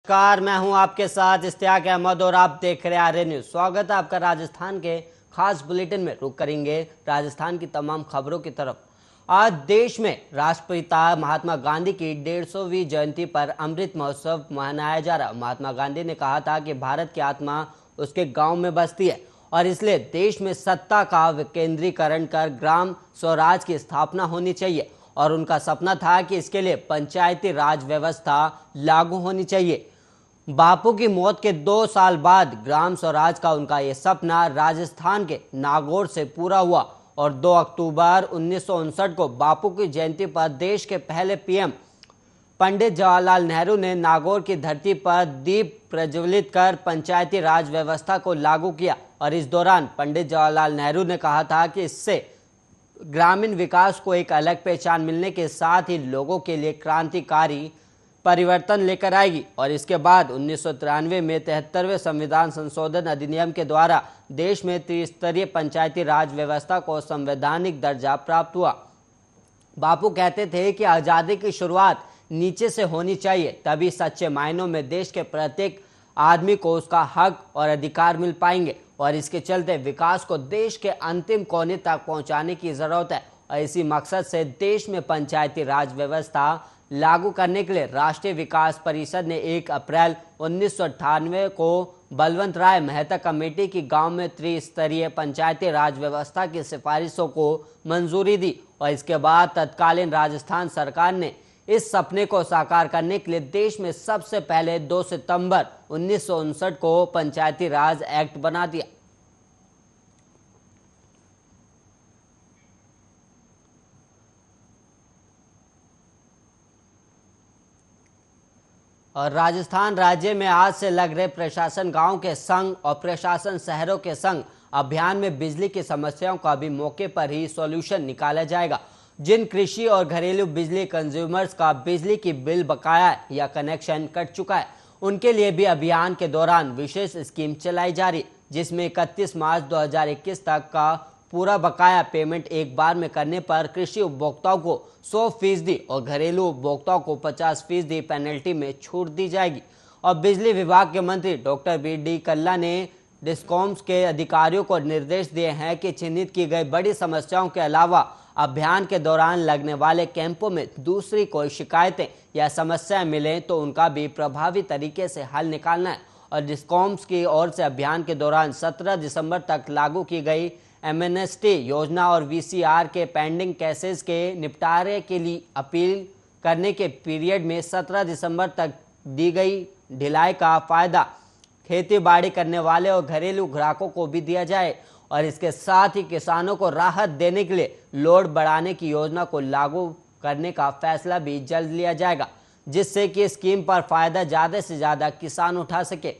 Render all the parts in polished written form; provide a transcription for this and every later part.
नमस्कार, मैं हूं आपके साथ इश्तियाक अहमद और आप देख रहे हैं आर्य न्यूज। स्वागत है आपका राजस्थान के खास बुलेटिन में। रुक करेंगे राजस्थान की तमाम खबरों की तरफ। आज देश में राष्ट्रपिता महात्मा गांधी की 150वीं जयंती पर अमृत महोत्सव मनाया जा रहा है। महात्मा गांधी ने कहा था कि भारत की आत्मा उसके गांव में बसती है और इसलिए देश में सत्ता का विकेंद्रीकरण कर ग्राम स्वराज की स्थापना होनी चाहिए और उनका सपना था कि इसके लिए पंचायती राज व्यवस्था लागू होनी चाहिए। बापू की मौत के 2 साल बाद ग्राम स्वराज का उनका ये सपना राजस्थान के नागौर से पूरा हुआ और 2 अक्टूबर 1959 को बापू की जयंती पर देश के पहले पीएम पंडित जवाहरलाल नेहरू ने नागौर की धरती पर दीप प्रज्वलित कर पंचायती राज व्यवस्था को लागू किया और इस दौरान पंडित जवाहरलाल नेहरू ने कहा था कि इससे ग्रामीण विकास को एक अलग पहचान मिलने के साथ ही लोगों के लिए क्रांतिकारी परिवर्तन लेकर आएगी। और इसके बाद 1993 में 73वें संविधान संशोधन अधिनियम के द्वारा देश में त्रिस्तरीय पंचायती राज व्यवस्था को संवैधानिक दर्जा प्राप्त हुआ। बापू कहते थे कि आज़ादी की शुरुआत नीचे से होनी चाहिए, तभी सच्चे मायनों में देश के प्रत्येक आदमी को उसका हक और अधिकार मिल पाएंगे और इसके चलते विकास को देश के अंतिम कोने तक पहुंचाने की जरूरत है। और इसी मकसद से देश में पंचायती राज व्यवस्था लागू करने के लिए राष्ट्रीय विकास परिषद ने 1 अप्रैल 1998 को बलवंत राय मेहता कमेटी की गांव में त्रिस्तरीय पंचायती राज व्यवस्था की सिफारिशों को मंजूरी दी और इसके बाद तत्कालीन राजस्थान सरकार ने इस सपने को साकार करने के लिए देश में सबसे पहले 2 सितंबर 1959 को पंचायती राज एक्ट बना दिया। और राजस्थान राज्य में आज से लग रहे प्रशासन गांव के संग और प्रशासन शहरों के संग अभियान में बिजली की समस्याओं का भी मौके पर ही सॉल्यूशन निकाला जाएगा। जिन कृषि और घरेलू बिजली कंज्यूमर्स का बिजली की बिल बकाया या कनेक्शन कट चुका है, उनके लिए भी अभियान के दौरान विशेष स्कीम चलाई जा रही, जिसमें 31 मार्च 2021 तक का पूरा बकाया पेमेंट एक बार में करने पर कृषि उपभोक्ताओं को 100% और घरेलू उपभोक्ताओं को 50% पेनल्टी में छूट दी जाएगी। और बिजली विभाग के मंत्री डॉक्टर बी.डी. कल्ला ने डिस्कॉम्स के अधिकारियों को निर्देश दिए हैं कि चिन्हित की गई बड़ी समस्याओं के अलावा अभियान के दौरान लगने वाले कैंपों में दूसरी कोई शिकायतें या समस्याएं मिलें तो उनका भी प्रभावी तरीके से हल निकालना है। और डिस्कॉम्स की ओर से अभियान के दौरान 17 दिसंबर तक लागू की गई एमएनएसटी योजना और वीसीआर के पेंडिंग केसेस के निपटारे के लिए अपील करने के पीरियड में 17 दिसंबर तक दी गई ढिलाई का फायदा खेती बाड़ी करने वाले और घरेलू ग्राहकों को भी दिया जाए और इसके साथ ही किसानों को राहत देने के लिए लोड बढ़ाने की योजना को लागू करने का फैसला भी जल्द लिया जाएगा, जिससे कि स्कीम पर फायदा ज्यादा से ज्यादा किसान उठा सके।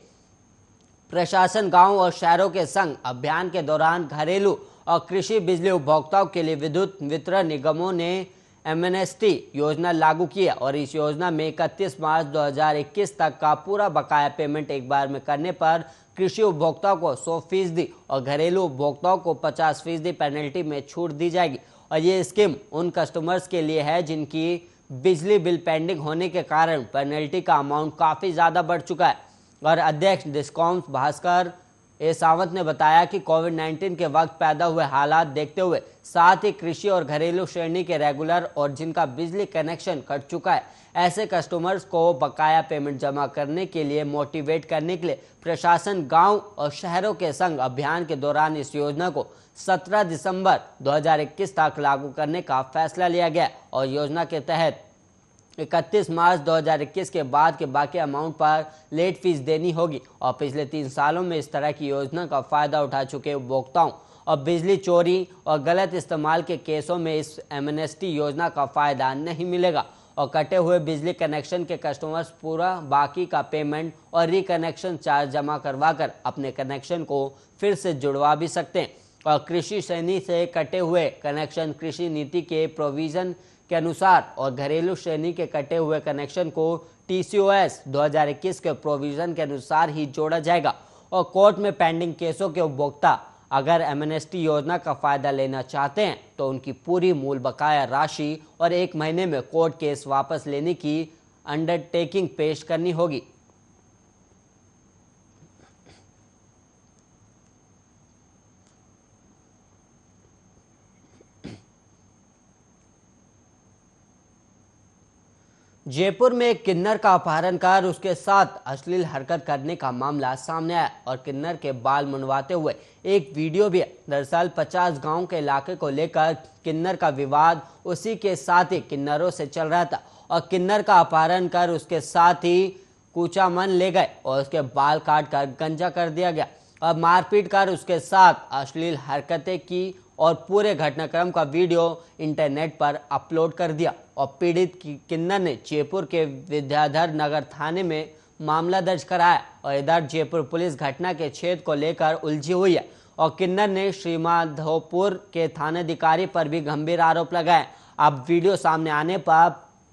प्रशासन गांव और शहरों के संग अभियान के दौरान घरेलू और कृषि बिजली उपभोक्ताओं के लिए विद्युत वितरण निगमों ने एमएनएसटी योजना लागू की है और इस योजना में 31 मार्च 2021 तक का पूरा बकाया पेमेंट एक बार में करने पर कृषि उपभोक्ताओं को 100% और घरेलू उपभोक्ताओं को 50% पेनल्टी में छूट दी जाएगी। और ये स्कीम उन कस्टमर्स के लिए है जिनकी बिजली बिल पेंडिंग होने के कारण पेनल्टी का अमाउंट काफ़ी ज़्यादा बढ़ चुका है। और अध्यक्ष डिस्कॉम्स भास्कर ए सावंत ने बताया कि कोविड-19 के वक्त पैदा हुए हालात देखते हुए साथ ही कृषि और घरेलू श्रेणी के रेगुलर और जिनका बिजली कनेक्शन कट चुका है, ऐसे कस्टमर्स को बकाया पेमेंट जमा करने के लिए मोटिवेट करने के लिए प्रशासन गांव और शहरों के संग अभियान के दौरान इस योजना को 17 दिसंबर 2021 तक लागू करने का फैसला लिया गया और योजना के तहत 31 मार्च 2021 के बाद के बाकी अमाउंट पर लेट फीस देनी होगी। और पिछले 3 सालों में इस तरह की योजना का फायदा उठा चुके उपभोक्ताओं और बिजली चोरी और गलत इस्तेमाल के केसों में इस एमएनएसटी योजना का फायदा नहीं मिलेगा और कटे हुए बिजली कनेक्शन के कस्टमर्स पूरा बाकी का पेमेंट और रिकनेक्शन चार्ज जमा करवाकर अपने कनेक्शन को फिर से जुड़वा भी सकते हैं। और कृषि श्रेणी से कटे हुए कनेक्शन कृषि नीति के प्रोविजन के अनुसार और घरेलू श्रेणी के कटे हुए कनेक्शन को टीसीओएस 2021 के प्रोविजन के अनुसार ही जोड़ा जाएगा। और कोर्ट में पेंडिंग केसों के उपभोक्ता अगर एमएनएसटी योजना का फायदा लेना चाहते हैं तो उनकी पूरी मूल बकाया राशि और 1 महीने में कोर्ट केस वापस लेने की अंडरटेकिंग पेश करनी होगी। जयपुर में एक किन्नर का अपहरण कर उसके साथ अश्लील हरकत करने का मामला सामने आया और किन्नर के बाल मुंडवाते हुए एक वीडियो भी है। दरअसल 50 गांव के इलाके को लेकर किन्नर का विवाद उसी के साथ ही किन्नरों से चल रहा था और किन्नर का अपहरण कर उसके साथ ही कूचामन ले गए और उसके बाल काट कर गंजा कर दिया गया और मारपीट कर उसके साथ अश्लील हरकतें की और पूरे घटनाक्रम का वीडियो इंटरनेट पर अपलोड कर दिया और पीड़ित किन्नर ने जयपुर के विद्याधर नगर थाने में मामला दर्ज कराया और इधर जयपुर पुलिस घटना के छेद को लेकर उलझी हुई है और किन्नर ने श्रीमाधोपुर के थानाधिकारी पर भी गंभीर आरोप लगाए। अब वीडियो सामने आने पर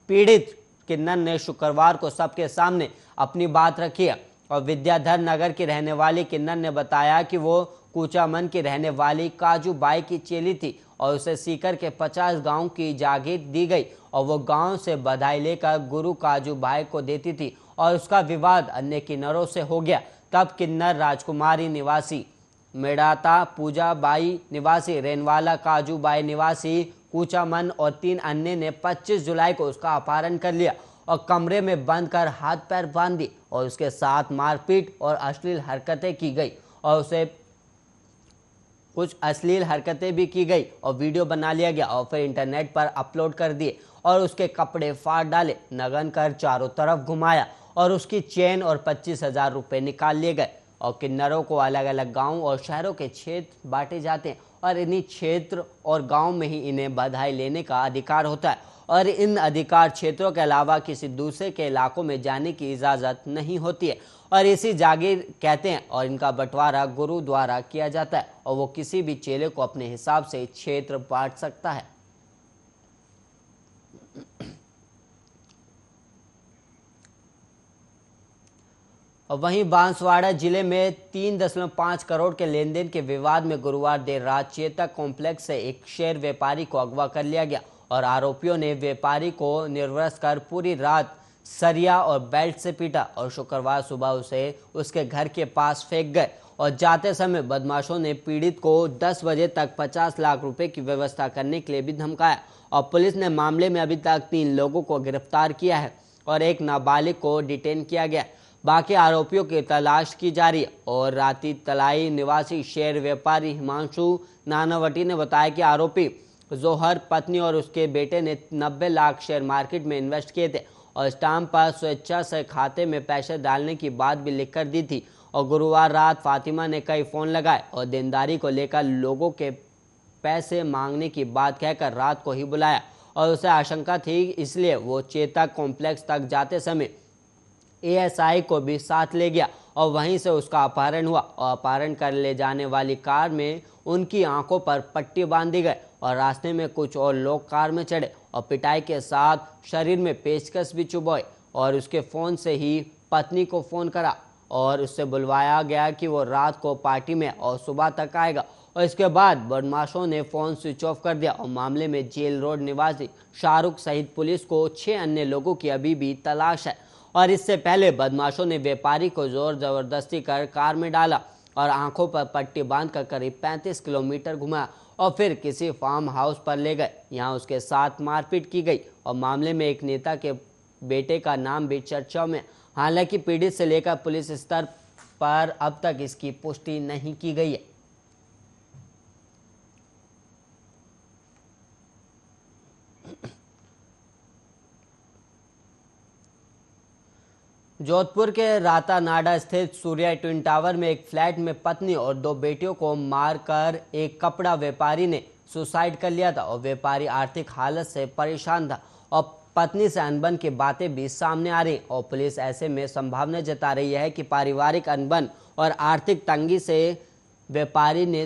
पीड़ित किन्नर ने शुक्रवार को सबके सामने अपनी बात रखी है और विद्याधर नगर की रहने वाली किन्नर ने बताया कि वो कूचामन की रहने वाली काजू बाई की चेली थी और उसे सीकर के 50 गांव की जागीर दी गई और वो गांव से बधाई लेकर गुरु काजू बाई को देती थी और उसका विवाद अन्य किन्नरों से हो गया। तब किन्नर राजकुमारी निवासी मेड़ाता, पूजा बाई निवासी रेनवाला, काजू बाई निवासी कूचामन और 3 अन्य ने 25 जुलाई को उसका अपहरण कर लिया और कमरे में बंद कर हाथ पैर बांध दिए और उसके साथ मारपीट और अश्लील हरकतें की गई और उसे कुछ अश्लील हरकतें भी की गई और वीडियो बना लिया गया और फिर इंटरनेट पर अपलोड कर दिए और उसके कपड़े फाड़ डाले, नग्न कर चारों तरफ घुमाया और उसकी चेन और 25,000 रुपये निकाल लिए गए। और किन्नरों को अलग अलग गांव और शहरों के क्षेत्र बांटे जाते हैं और इन्हीं क्षेत्र और गांव में ही इन्हें बधाई लेने का अधिकार होता है और इन अधिकार क्षेत्रों के अलावा किसी दूसरे के इलाकों में जाने की इजाज़त नहीं होती है और इसी जागीर कहते हैं और इनका बंटवारा गुरु द्वारा किया जाता है और वो किसी भी चेले को अपने हिसाब से क्षेत्र बांट सकता है। और वहीं बांसवाड़ा जिले में 3.5 करोड़ के लेन देन के विवाद में गुरुवार देर रात चेतक कॉम्प्लेक्स से एक शेर व्यापारी को अगवा कर लिया गया और आरोपियों ने व्यापारी को निर्वस्त्र कर पूरी रात सरिया और बेल्ट से पीटा और शुक्रवार सुबह उसे उसके घर के पास फेंक गए और जाते समय बदमाशों ने पीड़ित को 10 बजे तक 50 लाख रुपए की व्यवस्था करने के लिए भी धमकाया और पुलिस ने मामले में अभी तक 3 लोगों को गिरफ्तार किया है और एक नाबालिग को डिटेन किया गया। बाकी आरोपियों की तलाश की जा रही है और राती तलाई निवासी शेर व्यापारी हिमांशु नानावटी ने बताया कि आरोपी जोहर पत्नी और उसके बेटे ने 90 लाख शेयर मार्केट में इन्वेस्ट किए थे और स्टाम्प पर स्वेच्छा से खाते में पैसे डालने की बात भी लिख कर दी थी और गुरुवार रात फातिमा ने कई फ़ोन लगाए और देनदारी को लेकर लोगों के पैसे मांगने की बात कहकर रात को ही बुलाया और उसे आशंका थी, इसलिए वो चेतक कॉम्प्लेक्स तक जाते समय एएसआई को भी साथ ले गया और वहीं से उसका अपहरण हुआ और अपहरण कर ले जाने वाली कार में उनकी आंखों पर पट्टी बांध दी गई और रास्ते में कुछ और लोग कार में चढ़े और पिटाई के साथ शरीर में पेचकस भी चुभोए और उसके फ़ोन से ही पत्नी को फ़ोन करा और उससे बुलवाया गया कि वो रात को पार्टी में और सुबह तक आएगा और इसके बाद बदमाशों ने फ़ोन स्विच ऑफ कर दिया और मामले में जेल रोड निवासी शाहरुख सहित पुलिस को 6 अन्य लोगों की अभी भी तलाश है और इससे पहले बदमाशों ने व्यापारी को जोर जबरदस्ती कर कार में डाला और आंखों पर पट्टी बांधकर करीब 35 किलोमीटर घुमाया और फिर किसी फार्म हाउस पर ले गए। यहां उसके साथ मारपीट की गई और मामले में एक नेता के बेटे का नाम भी चर्चा में। हालांकि पीड़ित से लेकर पुलिस स्तर पर अब तक इसकी पुष्टि नहीं की गई है। जोधपुर के रातानाडा स्थित सूर्या ट्विन टावर में एक फ्लैट में पत्नी और 2 बेटियों को मारकर एक कपड़ा व्यापारी ने सुसाइड कर लिया था और व्यापारी आर्थिक हालत से परेशान था और पत्नी से अनबन की बातें भी सामने आ रही और पुलिस ऐसे में संभावना जता रही है कि पारिवारिक अनबन और आर्थिक तंगी से व्यापारी ने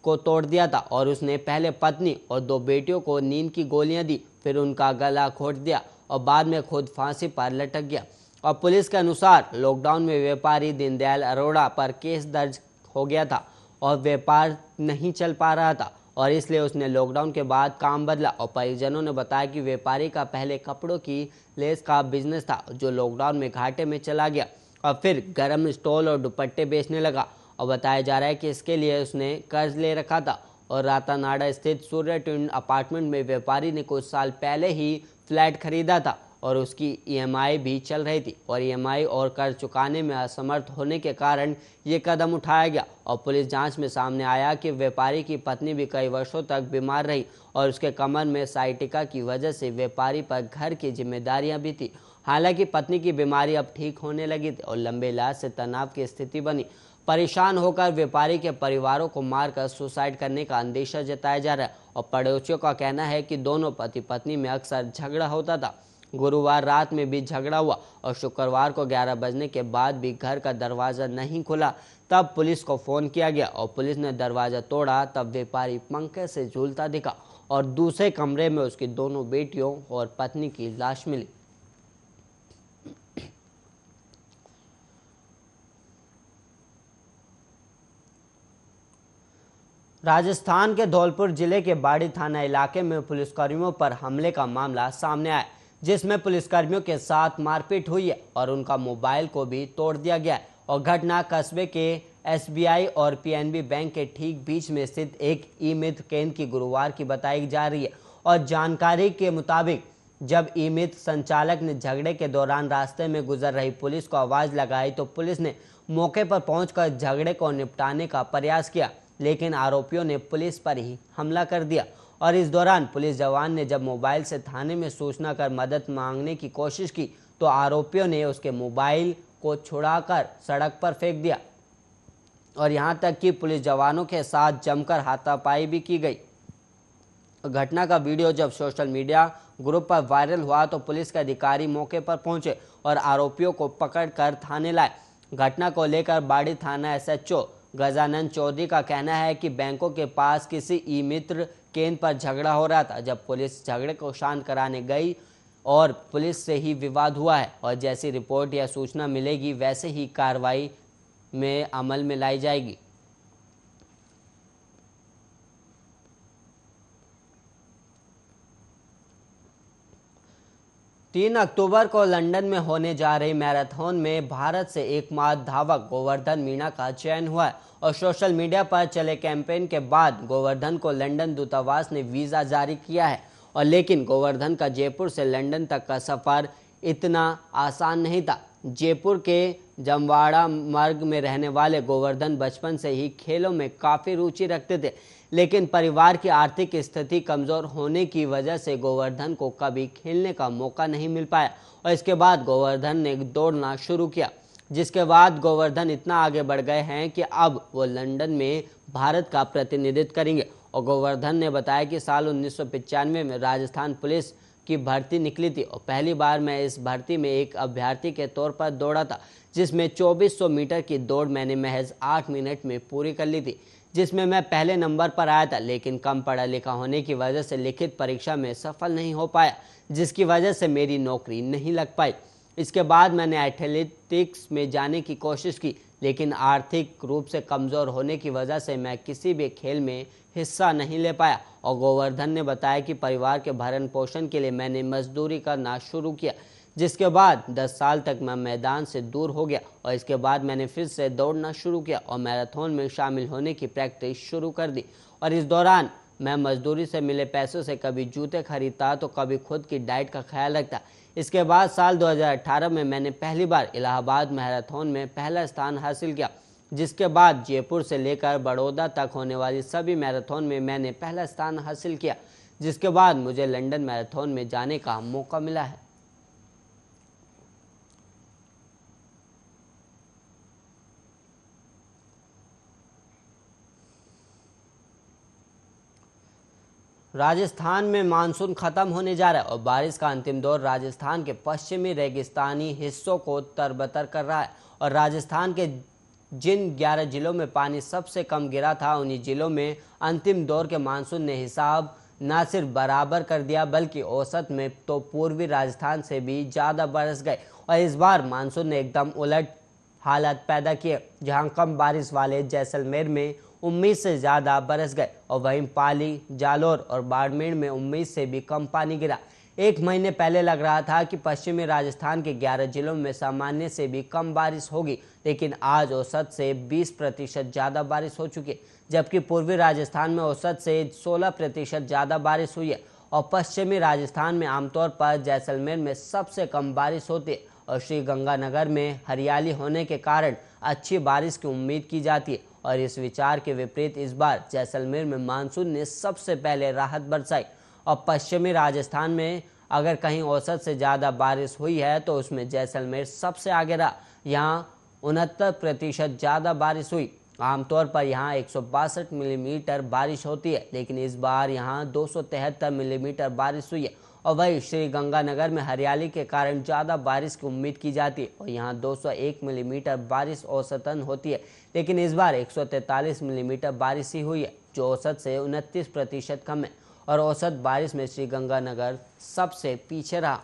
को तोड़ दिया था और उसने पहले पत्नी और 2 बेटियों को नींद की गोलियां दी, फिर उनका गला घोट दिया और बाद में खुद फांसी पर लटक गया। और पुलिस के अनुसार लॉकडाउन में व्यापारी दीनदयाल अरोड़ा पर केस दर्ज हो गया था और व्यापार नहीं चल पा रहा था और इसलिए उसने लॉकडाउन के बाद काम बदला और परिजनों ने बताया कि व्यापारी का पहले कपड़ों की लेस का बिजनेस था जो लॉकडाउन में घाटे में चला गया और फिर गर्म स्टॉल और दुपट्टे बेचने लगा और बताया जा रहा है कि इसके लिए उसने कर्ज ले रखा था और रातानाडा स्थित सूर्य ट्विन अपार्टमेंट में व्यापारी ने कुछ साल पहले ही फ्लैट खरीदा था और उसकी ईएमआई भी चल रही थी और ईएमआई और कर्ज चुकाने में असमर्थ होने के कारण ये कदम उठाया गया। और पुलिस जांच में सामने आया कि व्यापारी की पत्नी भी कई वर्षों तक बीमार रही और उसके कमर में साइटिका की वजह से व्यापारी पर घर की जिम्मेदारियां भी थी। हालांकि पत्नी की बीमारी अब ठीक होने लगी थी और लंबे इलाज से तनाव की स्थिति बनी। परेशान होकर व्यापारी के परिवारों को मारकर सुसाइड करने का अंदेशा जताया जा रहा है और पड़ोसियों का कहना है कि दोनों पति पत्नी में अक्सर झगड़ा होता था। गुरुवार रात में भी झगड़ा हुआ और शुक्रवार को 11 बजने के बाद भी घर का दरवाजा नहीं खुला। तब पुलिस को फोन किया गया और पुलिस ने दरवाजा तोड़ा। तब व्यापारी पंखे से झूलता दिखा और दूसरे कमरे में उसकी दोनों बेटियों और पत्नी की लाश मिली। राजस्थान के धौलपुर जिले के बाड़ी थाना इलाके में पुलिसकर्मियों पर हमले का मामला सामने आया, जिसमें पुलिसकर्मियों के साथ मारपीट हुई है और उनका मोबाइल को भी तोड़ दिया गया है। और घटना कस्बे के एसबीआई और पीएनबी बैंक के ठीक बीच में स्थित एक ई-मित्र केंद्र की गुरुवार की बताई जा रही है। और जानकारी के मुताबिक जब ई-मित्र संचालक ने झगड़े के दौरान रास्ते में गुजर रही पुलिस को आवाज लगाई तो पुलिस ने मौके पर पहुंचकर झगड़े को निपटाने का प्रयास किया, लेकिन आरोपियों ने पुलिस पर ही हमला कर दिया। और इस दौरान पुलिस जवान ने जब मोबाइल से थाने में सूचना कर मदद मांगने की कोशिश की तो आरोपियों ने उसके मोबाइल को छुड़ाकर सड़क पर फेंक दिया और यहां तक कि पुलिस जवानों के साथ जमकर हाथापाई भी की गई। घटना का वीडियो जब सोशल मीडिया ग्रुप पर वायरल हुआ तो पुलिस के अधिकारी मौके पर पहुंचे और आरोपियों को पकड़कर थाने लाए। घटना को लेकर बाड़ी थाना एसएचओ गजानंद चौधरी का कहना है कि बैंकों के पास किसी ई-मित्र केंद्र पर झगड़ा हो रहा था। जब पुलिस झगड़े को शांत कराने गई और पुलिस से ही विवाद हुआ है और जैसी रिपोर्ट या सूचना मिलेगी वैसे ही कार्रवाई में अमल में लाई जाएगी। तीन अक्टूबर को लंदन में होने जा रही मैराथन में भारत से एकमात्र धावक गोवर्धन मीणा का चयन हुआ है और सोशल मीडिया पर चले कैंपेन के बाद गोवर्धन को लंदन दूतावास ने वीज़ा जारी किया है। और लेकिन गोवर्धन का जयपुर से लंदन तक का सफ़र इतना आसान नहीं था। जयपुर के जमवाड़ा मार्ग में रहने वाले गोवर्धन बचपन से ही खेलों में काफ़ी रुचि रखते थे, लेकिन परिवार की आर्थिक स्थिति कमज़ोर होने की वजह से गोवर्धन को कभी खेलने का मौका नहीं मिल पाया। और इसके बाद गोवर्धन ने दौड़ना शुरू किया, जिसके बाद गोवर्धन इतना आगे बढ़ गए हैं कि अब वो लंदन में भारत का प्रतिनिधित्व करेंगे। और गोवर्धन ने बताया कि साल 1995 में राजस्थान पुलिस की भर्ती निकली थी और पहली बार मैं इस भर्ती में एक अभ्यर्थी के तौर पर दौड़ा था, जिसमें 2400 मीटर की दौड़ मैंने महज 8 मिनट में पूरी कर ली थी, जिसमें मैं पहले नंबर पर आया था। लेकिन कम पढ़ा लिखा होने की वजह से लिखित परीक्षा में सफल नहीं हो पाया, जिसकी वजह से मेरी नौकरी नहीं लग पाई। इसके बाद मैंने एथलेटिक्स में जाने की कोशिश की, लेकिन आर्थिक रूप से कमज़ोर होने की वजह से मैं किसी भी खेल में हिस्सा नहीं ले पाया। और गोवर्धन ने बताया कि परिवार के भरण पोषण के लिए मैंने मजदूरी करना शुरू किया, जिसके बाद 10 साल तक मैं मैदान से दूर हो गया और इसके बाद मैंने फिर से दौड़ना शुरू किया और मैराथन में शामिल होने की प्रैक्टिस शुरू कर दी। और इस दौरान मैं मजदूरी से मिले पैसों से कभी जूते खरीदता तो कभी खुद की डाइट का ख्याल रखता। इसके बाद साल 2018 में मैंने पहली बार इलाहाबाद मैराथन में पहला स्थान हासिल किया, जिसके बाद जयपुर से लेकर बड़ौदा तक होने वाली सभी मैराथन में मैंने पहला स्थान हासिल किया, जिसके बाद मुझे लंदन मैराथन में जाने का मौका मिला है। राजस्थान में मानसून खत्म होने जा रहा है और बारिश का अंतिम दौर राजस्थान के पश्चिमी रेगिस्तानी हिस्सों को तरबतर कर रहा है। और राजस्थान के जिन 11 जिलों में पानी सबसे कम गिरा था, उन्हीं जिलों में अंतिम दौर के मानसून ने हिसाब न सिर्फ बराबर कर दिया बल्कि औसत में तो पूर्वी राजस्थान से भी ज़्यादा बरस गए। और इस बार मानसून ने एकदम उलट हालात पैदा किए, जहां कम बारिश वाले जैसलमेर में उम्मीद से ज़्यादा बरस गए और वहीं पाली, जालौर और बाड़मेर में उम्मीद से भी कम पानी गिरा। एक महीने पहले लग रहा था कि पश्चिमी राजस्थान के 11 जिलों में सामान्य से भी कम बारिश होगी, लेकिन आज औसत से 20% ज़्यादा बारिश हो चुकी है, जबकि पूर्वी राजस्थान में औसत से 16% ज़्यादा बारिश हुई है। और पश्चिमी राजस्थान में आमतौर पर जैसलमेर में सबसे कम बारिश होती है और श्रीगंगानगर में हरियाली होने के कारण अच्छी बारिश की उम्मीद की जाती है। और इस विचार के विपरीत इस बार जैसलमेर में मानसून ने सबसे पहले राहत बरसाई और पश्चिमी राजस्थान में अगर कहीं औसत से ज़्यादा बारिश हुई है तो उसमें जैसलमेर सबसे आगे रहा। यहाँ 69% ज़्यादा बारिश हुई। आमतौर पर यहाँ 162 मिलीमीटर बारिश होती है, लेकिन इस बार यहाँ 273 मिलीमीटर बारिश हुई है। और वही श्रीगंगानगर में हरियाली के कारण ज़्यादा बारिश की उम्मीद की जाती है और यहाँ 201 मिलीमीटर बारिश औसतन होती है, लेकिन इस बार 143 मिलीमीटर बारिश ही हुई है, जो औसत से 29% कम है। और औसत बारिश में श्रीगंगानगर सबसे पीछे रहा।